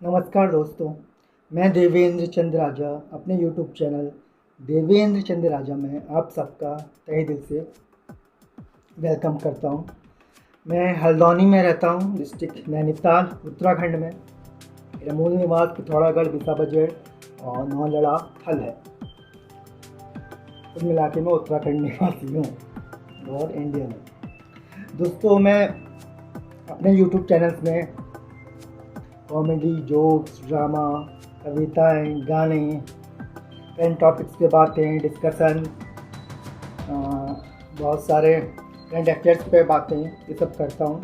नमस्कार दोस्तों, मैं देवेंद्र चंद्र राजा अपने यूट्यूब चैनल देवेंद्र चंद्र राजा में आप सबका तहे दिल से वेलकम करता हूं। मैं हल्द्वानी में रहता हूं, डिस्ट्रिक्ट नैनीताल, उत्तराखंड में। मेरा मूल निवास पिथौरागढ़, बिसा बजेड़ और नौलड़ा थल है। कुल मिला के मैं उत्तराखंड निवासी हूँ और इंडियन हूँ। दोस्तों, मैं अपने यूट्यूब चैनल्स में कॉमेडी, जोक्स, ड्रामा, कविताएं, गाने, करंट टॉपिक्स पे बातें, डिस्कशन, बहुत सारे करंट अफेयर्स पे बातें, ये सब करता हूँ।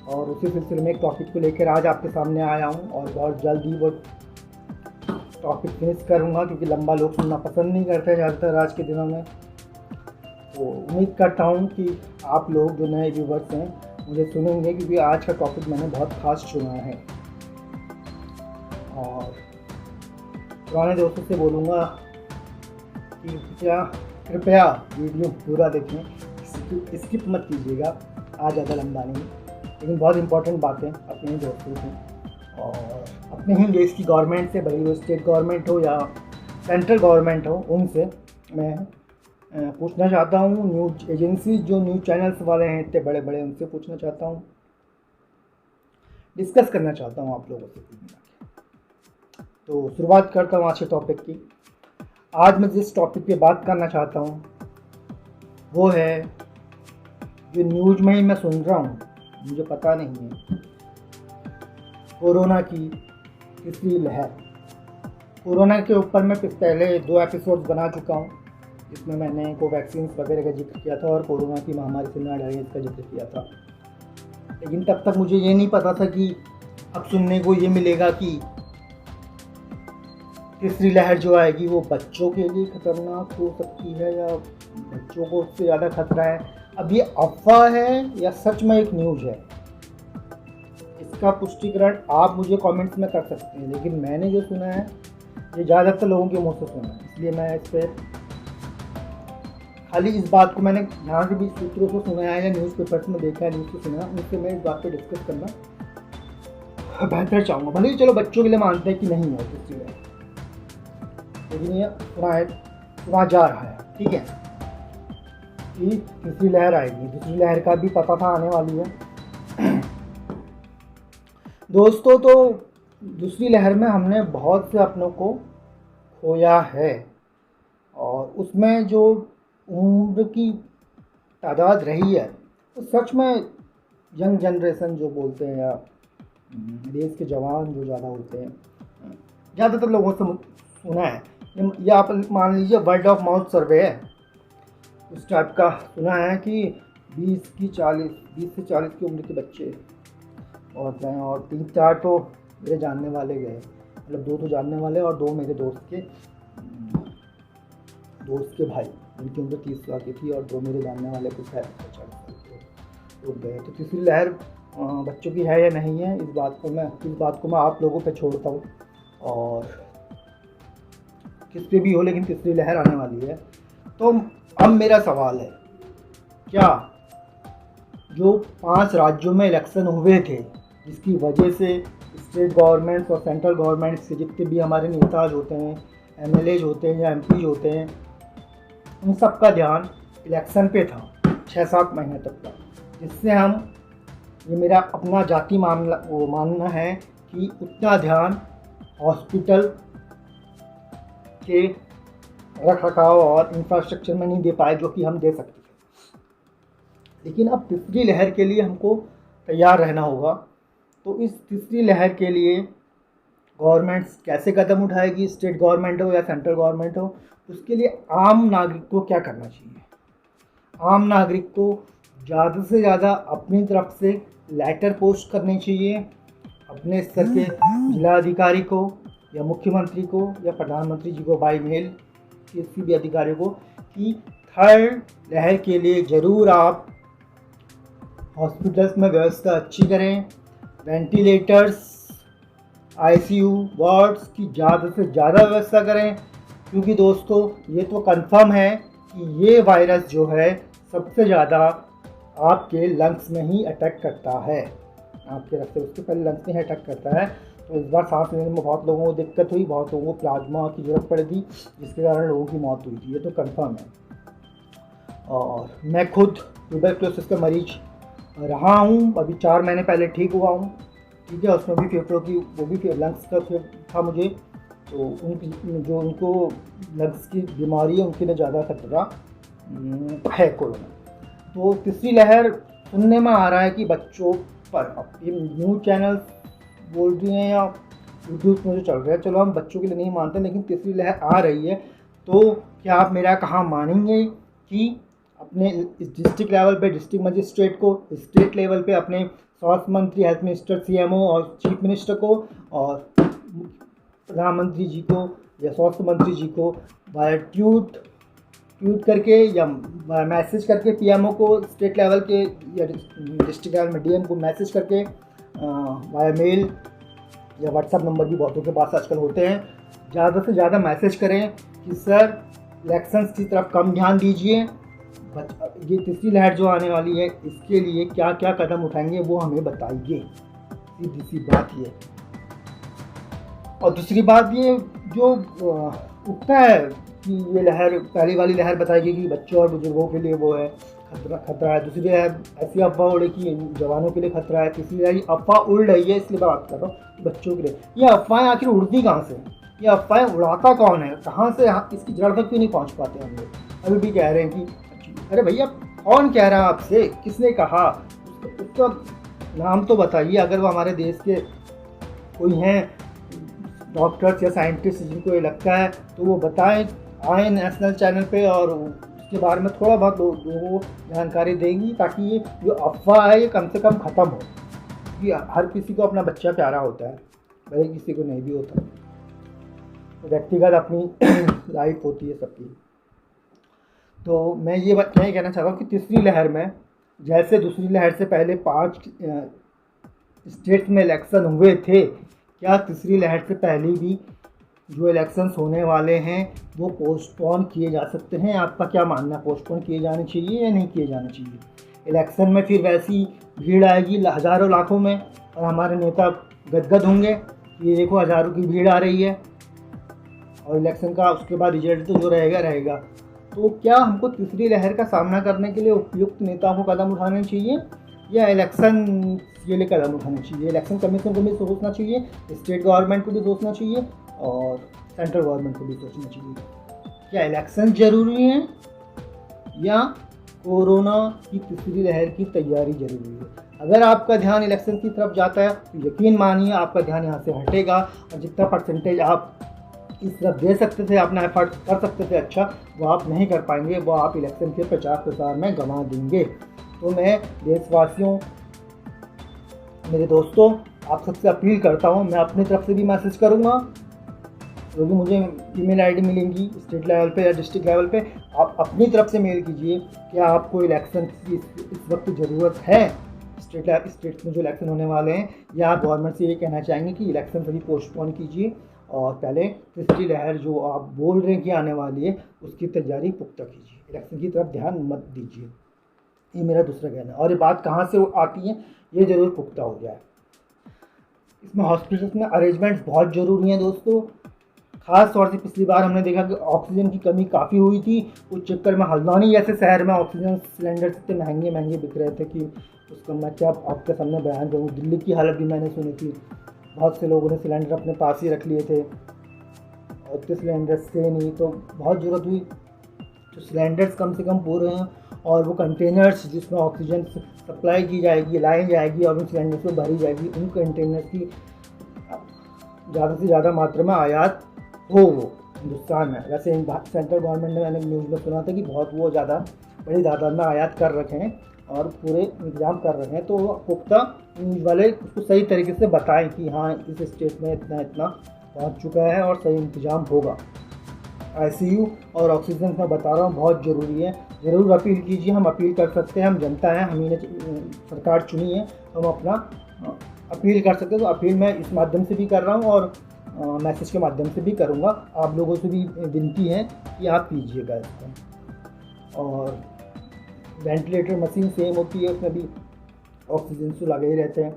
और उसी सिलसिले में एक टॉपिक को लेकर आज आपके सामने आया हूँ और बहुत जल्द ही वो टॉपिक फिनिश करूँगा, क्योंकि लंबा लोग सुनना पसंद नहीं करते ज़्यादातर आज के दिनों में। तो उम्मीद करता हूँ कि आप लोग जो नए व्यूवर्स हैं मुझे सुनेंगे, क्योंकि आज का टॉपिक मैंने बहुत खास चुना है। और पुराने दोस्तों से बोलूँगा कि कृपया वीडियो पूरा देखें, स्किप मत कीजिएगा। आज ज़्यादा लंबा नहीं, लेकिन बहुत इंपॉर्टेंट बातें अपने ही दोस्तों से और अपने ही देश की गवर्नमेंट से, भले वो स्टेट गवर्नमेंट हो या सेंट्रल गवर्नमेंट हो, उनसे मैं पूछना चाहता हूँ। न्यूज़ एजेंसी जो न्यूज़ चैनल्स वाले हैं इतने बड़े बड़े, उनसे पूछना चाहता हूँ, डिस्कस करना चाहता हूँ आप लोगों से। तो शुरुआत करता हूँ आज के टॉपिक की। आज मैं जिस टॉपिक पे बात करना चाहता हूँ वो है, जो न्यूज़ में ही मैं सुन रहा हूँ, मुझे पता नहीं है, कोरोना की तीसरी लहर। कोरोना के ऊपर मैं पहले 2 एपिसोड्स बना चुका हूँ, जिसमें मैंने कोवैक्सीन वगैरह का जिक्र किया था और कोरोना की महामारी से ना डरिए इसका जिक्र किया था। लेकिन तब तक मुझे ये नहीं पता था कि अब सुनने को ये मिलेगा कि तीसरी लहर जो आएगी वो बच्चों के लिए खतरनाक हो सकती है, या बच्चों को उससे ज़्यादा खतरा है। अब ये अफवाह है या सच में एक न्यूज़ है, इसका पुष्टिकरण आप मुझे कमेंट्स में कर सकते हैं। लेकिन मैंने जो सुना है ये ज़्यादातर लोगों के मुँह से सुना है, इसलिए मैं इस पर खाली इस बात को मैंने यहाँ से भी सूत्रों से सुना है या न्यूज़पेपर्स में देखा है, न्यूज़ से सुना है, उनसे मैं इस बात पर डिस्कस करना बेहतर चाहूँगा। भले ही चलो बच्चों के लिए मानते हैं कि नहीं है तीसरी लहर, लेकिन ये सुना जा रहा है, ठीक है, कि तीसरी लहर आएगी। दूसरी लहर का भी पता था आने वाली है। दोस्तों, तो दूसरी लहर में हमने बहुत से अपनों को खोया है, और उसमें जो उम्र की तादाद रही है तो सच में यंग जनरेशन जो बोलते हैं, या देश के जवान जो ज़्यादा होते हैं, ज़्यादातर लोगों से सुना है, या आप मान लीजिए वर्ड ऑफ माउथ सर्वे है, उस टाइप का सुना है कि 20 से 40 की उम्र के बच्चे और गए, और 3-4 तो मेरे जानने वाले गए, मतलब 2 तो जानने वाले और 2 मेरे दोस्त के भाई, उनकी उम्र 30 साल की थी, और 2 मेरे जानने वाले कुछ है 40 साल के लोग गए। तो तीसरी लहर बच्चों की है या नहीं है, इस बात को मैं आप लोगों पे छोड़ता हूँ, और किस पे भी हो, लेकिन तीसरी लहर आने वाली है। तो अब मेरा सवाल है, क्या जो 5 राज्यों में इलेक्शन हुए थे, जिसकी वजह से स्टेट गवर्नमेंट्स और सेंट्रल गवर्नमेंट्स के जितने भी हमारे नेताज होते हैं, एमएलएज होते हैं या एमपीज होते हैं, उन सब का ध्यान इलेक्शन पे था 6-7 महीने तक का, जिससे ये मेरा अपना जाति मानना है कि उतना ध्यान हॉस्पिटल के रख रखाव और इंफ्रास्ट्रक्चर में नहीं दे पाए, जो कि हम दे सकते थे। लेकिन अब तीसरी लहर के लिए हमको तैयार रहना होगा। तो इस तीसरी लहर के लिए गवर्नमेंट्स कैसे कदम उठाएगी, स्टेट गवर्नमेंट हो या सेंट्रल गवर्नमेंट हो, उसके लिए आम नागरिक को क्या करना चाहिए। आम नागरिक को ज़्यादा से ज़्यादा अपनी तरफ से लेटर पोस्ट करने चाहिए अपने स्तर के जिलाधिकारी को या मुख्यमंत्री को या प्रधानमंत्री जी को बाई मेल, किसी भी अधिकारी को, कि थर्ड लहर के लिए ज़रूर आप हॉस्पिटल्स में व्यवस्था अच्छी करें, वेंटिलेटर्स, आईसीयू वार्ड्स की ज़्यादा से ज़्यादा व्यवस्था करें, क्योंकि दोस्तों ये तो कंफर्म है कि ये वायरस जो है सबसे ज़्यादा आपके लंग्स में ही अटैक करता है, आपके रक्त से उसके पहले लंग्स में ही अटैक करता है। तो इस बार सांस लेने में बहुत लोगों को दिक्कत हुई, बहुत लोगों को प्लाज्मा की ज़रूरत पड़ी थी, जिसके कारण लोगों की मौत हुई थी, ये तो कंफर्म है। और मैं खुद ट्यूबरक्लोसिस का मरीज रहा हूँ, अभी 4 महीने पहले ठीक हुआ हूँ, ठीक है। उसमें भी फेफड़ों की, वो भी लंग्स का था मुझे, तो उनकी जो उनको लंग्स की बीमारी है उनके लिए ज़्यादा खतरा है कोरोना। तो तीसरी लहर सुनने में आ रहा है कि बच्चों पर, अब ये न्यूज़ चैनल बोल रही हैं या यूट्यूब में जो चल रहा है, चलो हम बच्चों के लिए नहीं मानते, लेकिन तीसरी लहर आ रही है, तो क्या आप मेरा कहा मानेंगे कि अपने डिस्ट्रिक्ट लेवल पे डिस्ट्रिक्ट मजिस्ट्रेट को, स्टेट लेवल पे अपने स्वास्थ्य मंत्री, हेल्थ मिनिस्टर, सीएमओ और चीफ मिनिस्टर को, और प्रधानमंत्री जी को या स्वास्थ्य मंत्री जी को बाय ट्वीट करके या मैसेज करके, पीएमओ को स्टेट लेवल के या डिस्ट्रिक्ट लेवल में डीएम को मैसेज करके, बाय मेल या व्हाट्सएप नंबर भी बहुतों के पास आजकल होते हैं, ज़्यादा से ज़्यादा मैसेज करें कि सर इलेक्शंस की तरफ कम ध्यान दीजिए, ये तीसरी लहर जो आने वाली है इसके लिए क्या क्या कदम उठाएंगे वो हमें बताइए, सीधी सी बात ये। और दूसरी बात ये जो उठता है कि ये लहर, पहली वाली लहर बताएगी कि बच्चों और बुजुर्गों के लिए वो है खतरा है, दूसरी लहर ऐसी अफवाह उड़े कि जवानों के लिए खतरा है, तीसरी लहर अफवाह उड़ रही है, इसलिए बात कर रहा हूँ कि बच्चों के लिए। ये अफवाहें आखिर उड़ती कहाँ से, ये अफवाहें उड़ाता कौन है, कहाँ से इसकी जड़ तक क्यों नहीं पहुँच पाते हम लोग। अभी भी कह रहे हैं कि अरे भैया कौन कह रहा है आपसे, किसने कहा, उसका नाम तो बताइए। अगर वो हमारे देश के कोई हैं डॉक्टर्स या साइंटिस्ट जिनको ये लगता है तो वो बताएं, आए नेशनल चैनल पे और उसके बारे में थोड़ा बहुत लोगों को जानकारी देंगी, ताकि ये जो अफवाह है ये कम से कम ख़त्म हो। कि हर किसी को अपना बच्चा प्यारा होता है, भले किसी को नहीं भी होता, व्यक्तिगत अपनी लाइफ होती है सबकी। तो मैं ये कहना चाहता हूँ कि तीसरी लहर में, जैसे दूसरी लहर से पहले 5 स्टेट्स में इलेक्शन हुए थे, क्या तीसरी लहर से पहले भी जो इलेक्शंस होने वाले हैं वो पोस्टपोन किए जा सकते हैं? आपका क्या मानना है, पोस्टपोन किए जाने चाहिए या नहीं किए जाने चाहिए? इलेक्शन में फिर वैसी भीड़ आएगी हज़ारों लाखों में, और हमारे नेता गदगद होंगे, ये देखो हज़ारों की भीड़ आ रही है, और इलेक्शन का उसके बाद रिजल्ट तो जो रहेगा। तो क्या हमको तीसरी लहर का सामना करने के लिए उपयुक्त नेताओं को कदम उठाने चाहिए, या इलेक्शन के लिए कदम उठाने चाहिए? इलेक्शन कमीशन को भी सोचना चाहिए, स्टेट गवर्नमेंट को भी सोचना चाहिए, और सेंट्रल गवर्नमेंट को भी सोचना चाहिए। क्या इलेक्शन ज़रूरी है या कोरोना की तीसरी लहर की तैयारी ज़रूरी है? अगर आपका ध्यान इलेक्शन की तरफ जाता है तो यकीन मानिए आपका ध्यान यहाँ से हटेगा, और जितना परसेंटेज आप इस तरफ दे सकते थे, अपना एफर्ट कर सकते थे अच्छा, वो आप नहीं कर पाएंगे, वो आप इलेक्शन के प्रचार प्रसार में गंवा देंगे। तो मैं देशवासियों, मेरे दोस्तों, आप सबसे अपील करता हूँ, मैं अपनी तरफ से भी मैसेज करूँगा, क्योंकि मुझे ईमेल आईडी मिलेंगी स्टेट लेवल पे या डिस्ट्रिक्ट लेवल पे, आप अपनी तरफ से मेल कीजिए कि आपको इलेक्शन की इस वक्त ज़रूरत है स्टेट में जो इलेक्शन होने वाले हैं, या आप गवर्नमेंट से ये कहना चाहेंगे कि इलेक्शन सभी पोस्टपोन कीजिए, और पहले तीसरी लहर जो आप बोल रहे हैं कि आने वाली है उसकी तैयारी पुख्ता कीजिए, इलेक्शन की तरफ ध्यान मत दीजिए। ये मेरा दूसरा कहना है। और ये बात कहाँ से आती है, ये ज़रूर पुख्ता हो जाए। इसमें हॉस्पिटल्स में अरेंजमेंट्स बहुत ज़रूरी हैं दोस्तों। ख़ास तौर से पिछली बार हमने देखा कि ऑक्सीजन की कमी काफ़ी हुई थी, उस चक्कर में हल्द्वानी जैसे शहर में ऑक्सीजन सिलेंडर इतने महंगे बिक रहे थे कि उसका मैं क्या आपके सामने बयान करूँ। दिल्ली की हालत भी मैंने सुनी थी, बहुत से लोगों ने सिलेंडर अपने पास ही रख लिए थे और इतने सिलेंडर्स थे नहीं, तो बहुत ज़रूरत हुई तो सिलेंडर्स कम से कम पूरे हैं, और वो कंटेनर्स जिसमें ऑक्सीजन सप्लाई की जाएगी, लाई जाएगी और उन सिलेंडर्स को भरी जाएगी, उन कंटेनर्स की ज़्यादा से ज़्यादा मात्रा में आयात हो वो हिंदुस्तान में। वैसे सेंट्रल गवर्नमेंट ने, मैंने न्यूज़ में सुना था कि बहुत वो ज़्यादा बड़ी तादाद में आयात कर रखे हैं और पूरे इंतजाम कर रहे हैं, तो पुख्ता न्यूज़ वाले उसको सही तरीके से बताएं कि हाँ इस स्टेट में इतना पहुंच चुका है और सही इंतजाम होगा। ICU और ऑक्सीजन मैं बता रहा हूँ बहुत ज़रूरी है, ज़रूर अपील कीजिए। हम अपील कर सकते हैं, हम जनता हैं, हमने सरकार चुनी है, हम अपना अपील कर सकते हैं। तो अपील मैं इस माध्यम से भी कर रहा हूँ और मैसेज के माध्यम से भी करूँगा। आप लोगों से भी विनती है कि आप कीजिएगा इसको। और वेंटिलेटर मशीन सेम होती है, उसमें भी ऑक्सीजन तो लगे ही रहते हैं।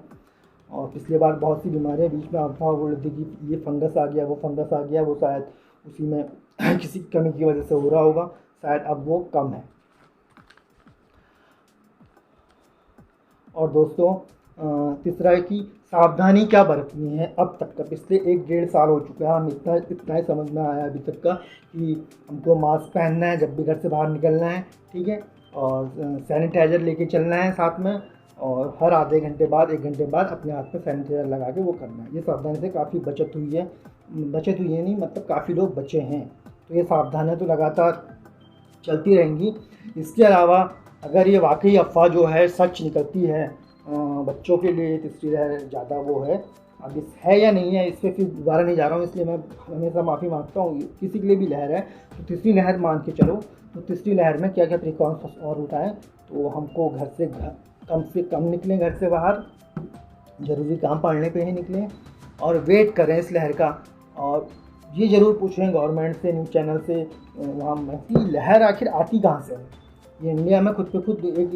और पिछली बार बहुत सी बीमारियाँ बीच में अफवाह उड़ रही थी कि ये फंगस आ गया, वो फंगस आ गया, वो शायद उसी में किसी कमी की वजह से हो रहा होगा, शायद अब वो कम है। और दोस्तों तीसरा है कि सावधानी क्या बरतनी है। अब तक का पिछले 1-1.5 साल हो चुका है, हम इतना ही समझ में आया अभी तक का कि हमको मास्क पहनना है जब भी घर से बाहर निकलना है, ठीक है, और सैनिटाइज़र लेके चलना है साथ में, और हर आधे घंटे बाद 1 घंटे बाद अपने हाथ में सैनिटाइज़र लगा के वो करना है। ये सावधानी से काफ़ी बचत हुई है नहीं, मतलब काफ़ी लोग बचे हैं। तो ये सावधानियाँ तो लगातार चलती रहेंगी। इसके अलावा अगर ये वाकई अफ़वाह जो है सच निकलती है, बच्चों के लिए तीसरी लहर ज़्यादा वो है, अब इस है या नहीं है इस पर फिर दोबारा नहीं जा रहा हूँ, इसलिए मैं हमेशा माफ़ी मांगता हूँ। किसी के लिए भी लहर है तो तीसरी लहर मान के चलो, तो तीसरी लहर में क्या क्या प्रिकॉशंस और उठाएं। तो हमको कम से कम निकलें घर से बाहर, ज़रूरी काम पड़ने पे ही निकलें, और वेट करें इस लहर का। और ये ज़रूर पूछें गवर्नमेंट से, न्यूज़ चैनल से, वहाँ की लहर आखिर आती कहाँ से है। ये इंडिया में खुद पे खुद एक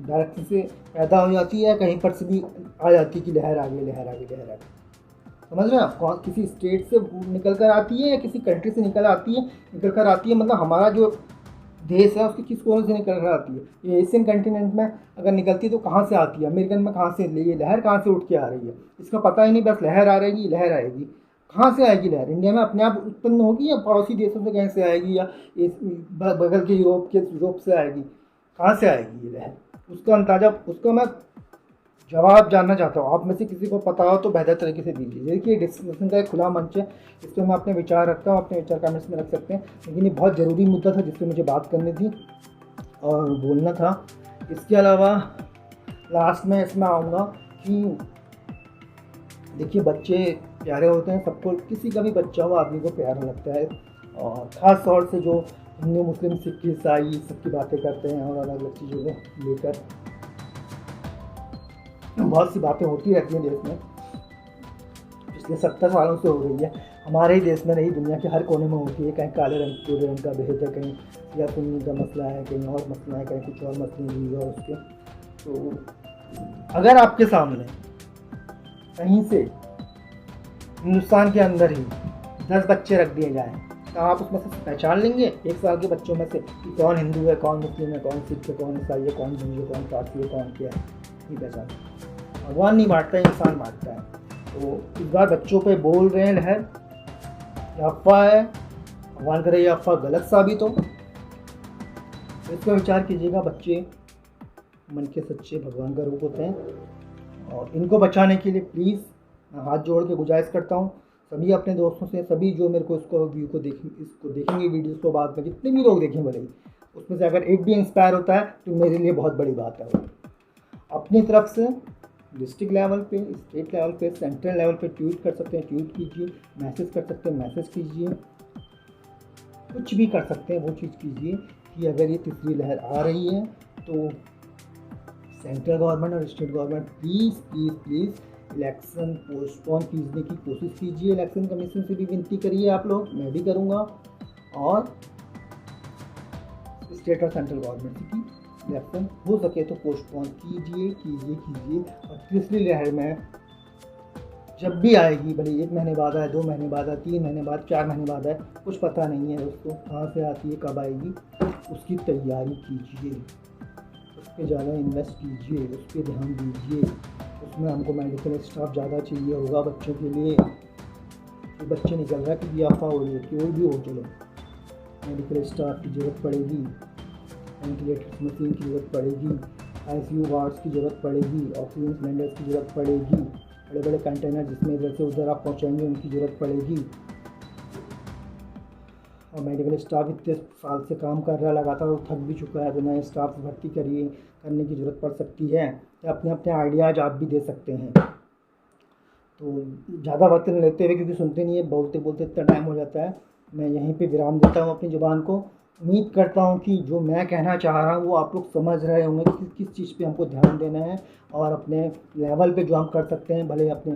डायरेक्ट से पैदा हो जाती है, कहीं पर से भी आ जाती है कि लहर आ गई, लहर आ गई, लहर आ गई। समझ रहे हैं आप, कौन किसी स्टेट से निकल कर आती है या किसी कंट्री से निकल कर आती है, मतलब हमारा जो देश है उसके किस कोने से निकल कर आती है। ये एशियन कंटिनेंट में अगर निकलती है तो कहाँ से आती है, अमेरिकन में कहाँ से, ये लहर कहाँ से उठ के आ रही है, इसका पता ही नहीं, बस लहर आ रहेगी, लहर आएगी। कहाँ से आएगी लहर? इंडिया में अपने आप उत्पन्न होगी या पड़ोसी देशों से कहीं से आएगी, या बगल के यूरोप से आएगी? कहाँ से आएगी ये लहर? उसका अंदाज़ा, उसका मैं जवाब जानना चाहता हूँ। आप में से किसी को पता हो तो बेहतर तरीके से दीजिए। देखिए डिस्कशन का एक खुला मंच है, इस पर मैं अपने विचार रखता हूँ, अपने विचार कमेंट्स में रख सकते हैं, लेकिन ये बहुत ज़रूरी मुद्दा था जिस पर मुझे बात करनी थी और बोलना था। इसके अलावा लास्ट में इसमें आऊँगा कि देखिए बच्चे प्यारे होते हैं, सबको, किसी का भी बच्चा हो आदमी को प्यारा लगता है, और ख़ास तौर से जो हिंदू मुस्लिम सिख ईसाई सबकी बातें करते हैं और अलग अलग चीज़ों को लेकर बहुत सी बातें होती रहती हैं देश में, पिछले 70 सालों से हो रही है। हमारे ही देश में नहीं, दुनिया के हर कोने में होती है। कहीं काले रंग पीले रंग का भेद है, कहीं या सुन्नी का मसला है, कहीं और मसला है, कहीं कुछ और मसले हुई है उसके। तो अगर आपके सामने कहीं से हिंदुस्तान के अंदर ही 10 बच्चे रख दिए जाएँ तो आप उसमें से पहचान लेंगे 1 साल के बच्चों में से कि कौन हिंदू है, कौन मुस्लिम है, कौन सिख है, कौन ईसाई है, कौन हिंदू है, कौन पारसी है, कौन क्या है? नहीं पहचान। भगवान नहीं बांटता, इंसान बांटता है। तो इस बार बच्चों पे बोल रहे हैं लहर, ये अफवाह है, भगवान करे ये अफवाह गलत साबित हो, तो इसका विचार कीजिएगा। बच्चे मन के सच्चे भगवान का रूप होते हैं, और इनको बचाने के लिए प्लीज़ मैं हाथ जोड़ के गुजारिश करता हूँ सभी अपने दोस्तों से, सभी जो मेरे को इसको देखेंगे वीडियोस को बाद में, जितने भी लोग देखें भले ही, उसमें से अगर एक भी इंस्पायर होता है तो मेरे लिए बहुत बड़ी बात है। अपनी तरफ से डिस्ट्रिक्ट लेवल पे, स्टेट लेवल पे, सेंट्रल लेवल पे ट्वीट कर सकते हैं, ट्वीट कीजिए, मैसेज कर सकते हैं, मैसेज कीजिए, कुछ भी कर सकते हैं वो चीज़ कीजिए कि अगर ये तीसरी लहर आ रही है तो सेंट्रल गवर्नमेंट और state government please election postpone कीजने की कोशिश कीजिए। इलेक्शन कमीशन से भी विनती करिए आप लोग, मैं भी करूँगा, और स्टेट और सेंट्रल गवर्नमेंट की इलेक्शन हो सके तो पोस्टपोन कीजिए। और तीसरी लहर में जब भी आएगी, भले 1 महीने बाद आए, 2 महीने बाद आए, 3 महीने बाद, 4 महीने बाद आए, कुछ पता नहीं है दोस्तों कहाँ से आती है, कब आएगी, उसकी तैयारी कीजिए, उस पर ज़्यादा इन्वेस्ट कीजिए, उस पर ध्यान दीजिए। उसमें हमको मेडिकल स्टाफ ज़्यादा चाहिए होगा बच्चों के लिए, कि बच्चे निकल रहा है कि अफवाह हो रही है, कोई भी हो, चलो मेडिकल स्टाफ की ज़रूरत पड़ेगी, वेंटिलेटर मशीन की ज़रूरत पड़ेगी, ICU वार्ड्स की ज़रूरत पड़ेगी, ऑक्सीजन सिलेंडर्स की ज़रूरत पड़ेगी, बड़े बड़े कंटेनर जिसमें इधर से उधर आप पहुँचाएंगे उनकी ज़रूरत पड़ेगी। और मेडिकल स्टाफ इतने साल से काम कर रहा है लगातार, वो थक भी चुका है, तो नए स्टाफ भर्ती करने की ज़रूरत पड़ सकती है, या अपने अपने आइडियाज़ आप भी दे सकते हैं। तो ज़्यादा वक्त नहीं लेते हुए, क्योंकि सुनते नहीं है, बोलते बोलते इतना टाइम हो जाता है, मैं यहीं पे विराम देता हूँ अपनी ज़ुबान को। उम्मीद करता हूँ कि जो मैं कहना चाह रहा हूँ वो आप लोग समझ रहे होंगे कि किस चीज़ पे हमको ध्यान देना है, और अपने लेवल पे जो हम कर सकते हैं, भले अपने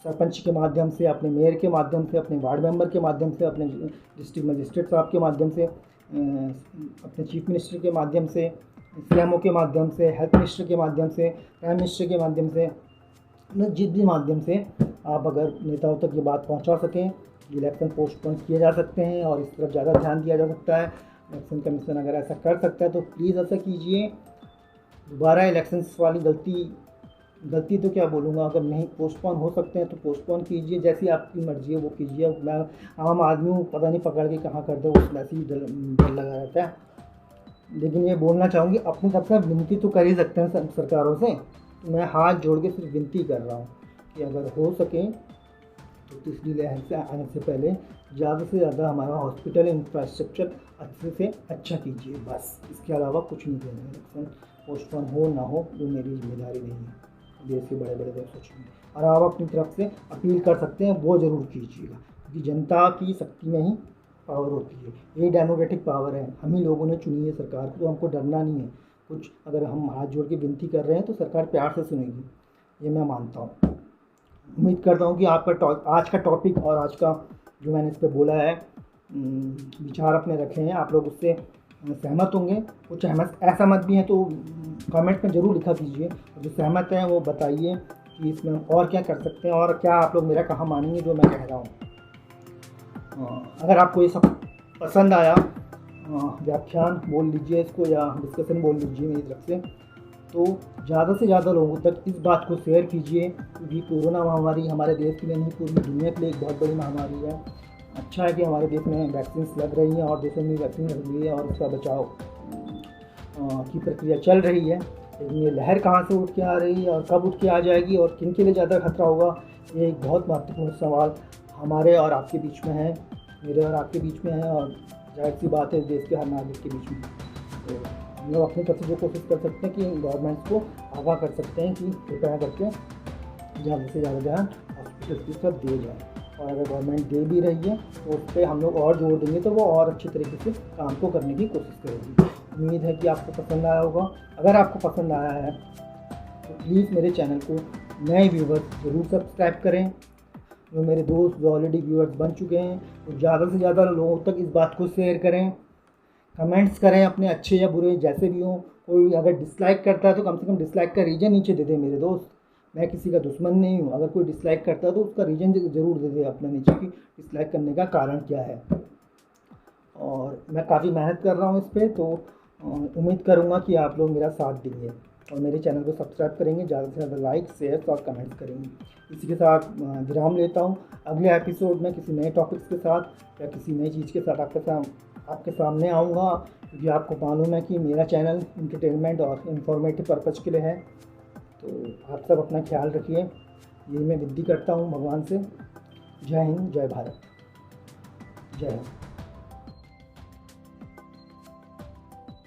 सरपंच के माध्यम से, अपने मेयर के माध्यम से, अपने वार्ड मेंबर के माध्यम से, अपने डिस्ट्रिक्ट मजिस्ट्रेट साहब के माध्यम से, अपने चीफ मिनिस्टर के माध्यम से, CMO के माध्यम से, हेल्थ मिनिस्टर के माध्यम से, प्राइम मिनिस्टर के माध्यम से, जिस भी माध्यम से आप अगर नेताओं तक ये बात पहुंचा सकें, इलेक्शन पोस्टपोन किए जा सकते हैं और इस तरफ ज़्यादा ध्यान दिया जा सकता है। इलेक्शन कमीशन अगर ऐसा कर सकता है तो प्लीज़ ऐसा कीजिए। दोबारा इलेक्शंस वाली गलती तो क्या बोलूँगा, अगर नहीं पोस्टपोन हो सकते हैं तो पोस्टपोन कीजिए, जैसी आपकी मर्ज़ी है वो कीजिए। मैं आम आदमी हूँ, पता नहीं पकड़ के कहाँ कर दे, उस वैसे ही डर लगा रहता है। लेकिन ये बोलना चाहूँगी, अपनी तरफ से विनती तो कर ही सकते हैं सरकारों से। मैं हाथ जोड़ के सिर्फ विनती कर रहा हूँ कि अगर हो सके तो तीसरी लहर से आने से पहले ज़्यादा से ज़्यादा हमारा हॉस्पिटल इंफ्रास्ट्रक्चर अच्छे से अच्छा कीजिए, बस। इसके अलावा कुछ नहीं कहना है। इलेक्शन पोस्टपोन हो ना हो वो मेरी जिम्मेदारी नहीं है, देश के बड़े बड़े लोग सोचेंगे। और आप अपनी तरफ से अपील कर सकते हैं, वो ज़रूर कीजिएगा, क्योंकि जनता की शक्ति में ही पावर होती है। ये डेमोक्रेटिक पावर है, हम ही लोगों ने चुनी है सरकार को, तो हमको डरना नहीं है। कुछ अगर हम हाथ जोड़ के विनती कर रहे हैं तो सरकार प्यार से सुनेगी, ये मैं मानता हूँ। उम्मीद करता हूँ कि आपका आज का टॉपिक और आज का जो मैंने इस पर बोला है, विचार अपने रखे हैं, आप लोग उससे सहमत होंगे। कुछ असहमत भी हैं तो कमेंट में ज़रूर लिखा कीजिए। जो सहमत हैं वो बताइए कि इसमें हम और क्या कर सकते हैं, और क्या आप लोग मेरा कहाँ मानेंगे जो मैं कह रहा हूँ। अगर आपको ये सब पसंद आया, व्याख्यान बोल लीजिए इसको या डिस्कशन बोल लीजिए मेरी तरफ से, तो ज़्यादा से ज़्यादा लोगों तक इस बात को शेयर कीजिए, क्योंकि कोरोना महामारी हमारे देश के लिए नहीं, पूरी दुनिया के लिए एक बहुत बड़ी महामारी है। अच्छा है कि हमारे देश में वैक्सीन लग रही हैं और देशों में वैक्सीन लग रही है और उसका बचाव की प्रक्रिया चल रही है। लेकिन ये लहर कहाँ से उठ के आ रही है और कब उठ के आ जाएगी और किन के लिए ज़्यादा खतरा होगा, ये एक बहुत महत्वपूर्ण सवाल हमारे और आपके बीच में है, मेरे और आपके बीच में है, और जाहिर सी बात है देश के हर नागरिक के बीच में। तो हम लोग अपनी तरफ से जो कोशिश कर सकते हैं कि गवर्नमेंट को आगाह कर सकते हैं कि कृपया करके ज़्यादा से ज़्यादा ध्यान हॉस्पिटल की तरफ दिए जाए। और अगर गवर्नमेंट दे भी रही है तो उस पर हम लोग और जोर देंगे तो वो और अच्छी तरीके से काम को करने की कोशिश करेगी। उम्मीद है कि आपको पसंद आया होगा। अगर आपको पसंद आया है तो प्लीज़ मेरे चैनल को नए व्यूवर्स ज़रूर सब्सक्राइब करें। जो मेरे दोस्त जो ऑलरेडी व्यूअर्स बन चुके हैं वो ज़्यादा से ज़्यादा लोगों तक इस बात को शेयर करें, कमेंट्स करें अपने अच्छे या बुरे जैसे भी हों। कोई अगर डिसलाइक करता है तो कम से कम डिसलाइक का रीज़न नीचे दे दे मेरे दोस्त। मैं किसी का दुश्मन नहीं हूँ, अगर कोई डिसलाइक करता है तो उसका रीज़न ज़रूर दे दे अपने नीचे कि डिसलाइक करने का कारण क्या है। और मैं काफ़ी मेहनत कर रहा हूँ इस पर, तो उम्मीद करूँगा कि आप लोग मेरा साथ देंगे और मेरे चैनल को सब्सक्राइब करेंगे, ज़्यादा से ज़्यादा लाइक शेयर और कमेंट्स करेंगे। इसी के साथ विराम लेता हूँ। अगले एपिसोड में किसी नए टॉपिक्स के साथ या किसी नई चीज़ के साथ आपके सामने आऊँगा, क्योंकि आपको मालूम है कि मेरा चैनल इंटरटेनमेंट और इन्फॉर्मेटिव पर्पज़ के लिए है। तो आप सब अपना ख्याल रखिए, यही मैं विनती करता हूँ भगवान से। जय हिंद, जय भारत, जय हिंद।